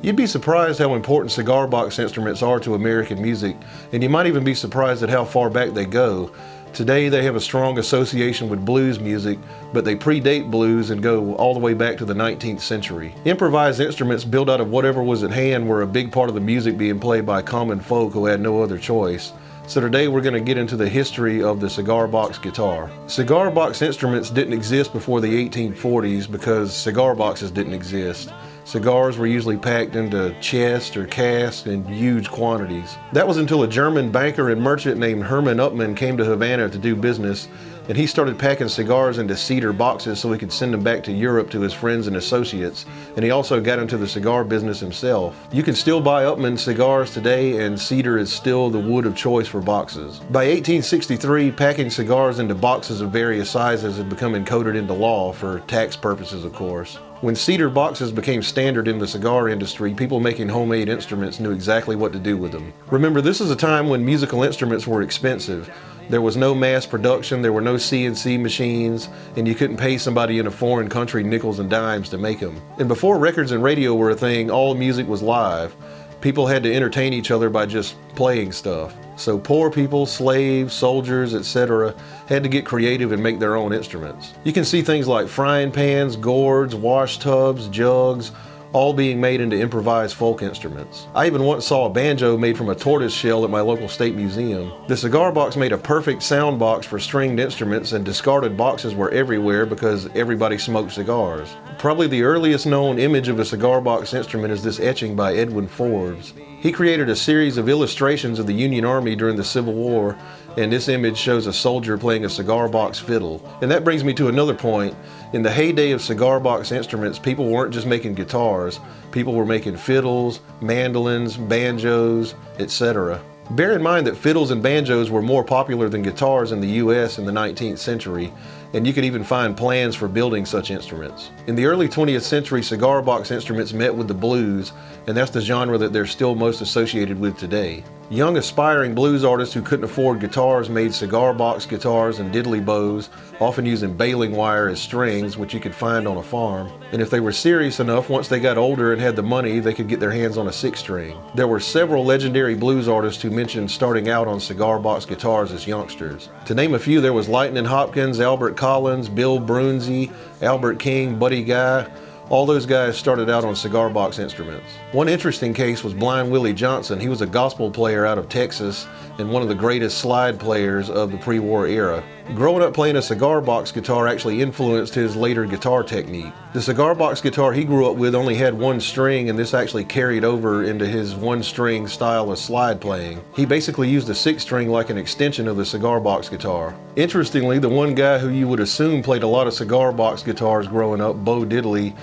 You'd be surprised how important cigar box instruments are to American music, and you might even be surprised at how far back they go. Today they have a strong association with blues music, but they predate blues and go all the way back to the 19th century. Improvised instruments built out of whatever was at hand were a big part of the music being played by common folk who had no other choice. So today we're going to get into the history of the cigar box guitar. Cigar box instruments didn't exist before the 1840s because cigar boxes didn't exist. Cigars were usually packed into chests or casks in huge quantities. That was until a German banker and merchant named Hermann Upmann came to Havana to do business, and he started packing cigars into cedar boxes so he could send them back to Europe to his friends and associates, and he also got into the cigar business himself. You can still buy Upmann cigars today, and cedar is still the wood of choice for boxes. By 1863, packing cigars into boxes of various sizes had become encoded into law, for tax purposes of course. When cedar boxes became standard in the cigar industry, people making homemade instruments knew exactly what to do with them. Remember, this is a time when musical instruments were expensive. There was no mass production, there were no CNC machines, and you couldn't pay somebody in a foreign country nickels and dimes to make them. And before records and radio were a thing, all music was live. People had to entertain each other by just playing stuff. So poor people, slaves, soldiers, etc. had to get creative and make their own instruments. You can see things like frying pans, gourds, wash tubs, jugs, all being made into improvised folk instruments. I even once saw a banjo made from a tortoise shell at my local state museum. The cigar box made a perfect sound box for stringed instruments, and discarded boxes were everywhere because everybody smoked cigars. Probably the earliest known image of a cigar box instrument is this etching by Edwin Forbes. He created a series of illustrations of the Union Army during the Civil War, and this image shows a soldier playing a cigar box fiddle. And that brings me to another point. In the heyday of cigar box instruments, people weren't just making guitars, people were making fiddles, mandolins, banjos, etc. Bear in mind that fiddles and banjos were more popular than guitars in the US in the 19th century, and you could even find plans for building such instruments. In the early 20th century, cigar box instruments met with the blues, and that's the genre that they're still most associated with today. Young aspiring blues artists who couldn't afford guitars made cigar box guitars and diddley bows, often using baling wire as strings, which you could find on a farm. And if they were serious enough, once they got older and had the money, they could get their hands on a six-string. There were several legendary blues artists who mentioned starting out on cigar box guitars as youngsters. To name a few, there was Lightnin' Hopkins, Albert Collins, Bill Brunsey, Albert King, Buddy Guy. All those guys started out on cigar box instruments. One interesting case was Blind Willie Johnson. He was a gospel player out of Texas and one of the greatest slide players of the pre-war era. Growing up playing a cigar box guitar actually influenced his later guitar technique. The cigar box guitar he grew up with only had one string, and this actually carried over into his one-string style of slide playing. He basically used a six-string like an extension of the cigar box guitar. Interestingly, the one guy who you would assume played a lot of cigar box guitars growing up, Bo Diddley,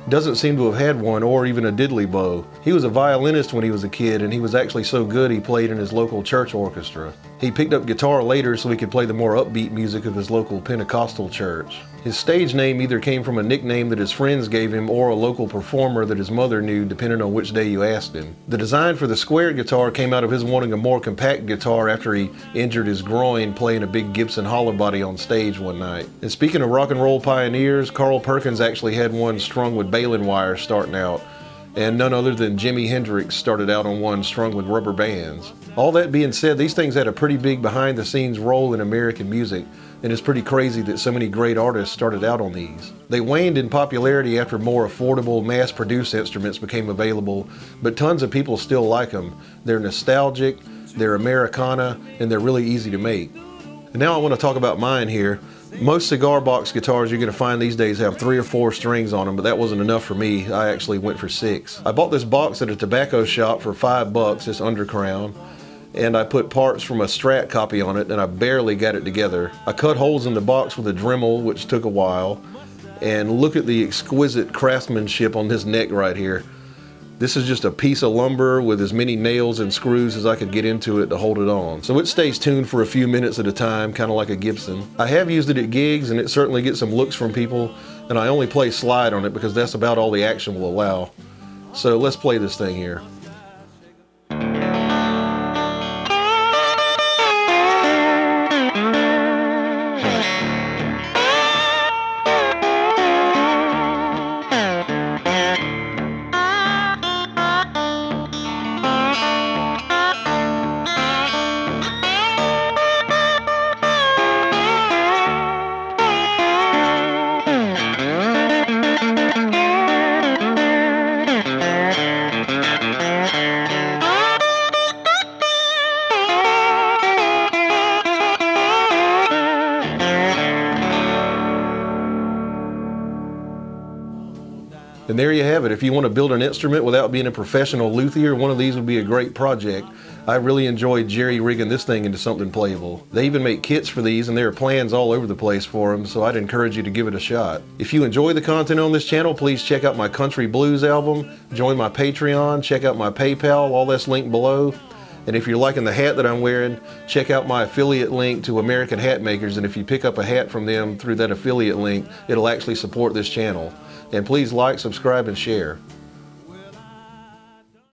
doesn't seem to have had one or even a diddley bow. He was a violinist when he was a kid, and he was actually so good he played in his local church orchestra. He picked up guitar later so he could play the more upbeat music of his local Pentecostal church. His stage name either came from a nickname that his friends gave him or a local performer that his mother knew, depending on which day you asked him. The design for the square guitar came out of his wanting a more compact guitar after he injured his groin playing a big Gibson hollow body on stage one night. And speaking of rock and roll pioneers, Carl Perkins actually had one strung with baling wire starting out, and none other than Jimi Hendrix started out on one strung with rubber bands. All that being said, these things had a pretty big behind-the-scenes role in American music, and it's pretty crazy that so many great artists started out on these. They waned in popularity after more affordable, mass-produced instruments became available, but tons of people still like them. They're nostalgic, they're Americana, and they're really easy to make. And now I want to talk about mine here. Most cigar box guitars you're going to find these days have 3 or 4 strings on them, but that wasn't enough for me. I actually went for 6. I bought this box at a tobacco shop for $5, this undercrown, and I put parts from a Strat copy on it, and I barely got it together. I cut holes in the box with a Dremel, which took a while, and look at the exquisite craftsmanship on this neck right here. This is just a piece of lumber with as many nails and screws as I could get into it to hold it on. So it stays tuned for a few minutes at a time, kind of like a Gibson. I have used it at gigs, and it certainly gets some looks from people, and I only play slide on it because that's about all the action will allow. So let's play this thing here. And there you have it. If you want to build an instrument without being a professional luthier, one of these would be a great project. I really enjoyed jerry-rigging this thing into something playable. They even make kits for these, and there are plans all over the place for them, so I'd encourage you to give it a shot. If you enjoy the content on this channel, please check out my country blues album, join my Patreon, check out my PayPal, all that's linked below. And if you're liking the hat that I'm wearing, check out my affiliate link to American Hatmakers, and if you pick up a hat from them through that affiliate link, it'll actually support this channel. And please like, subscribe, and share.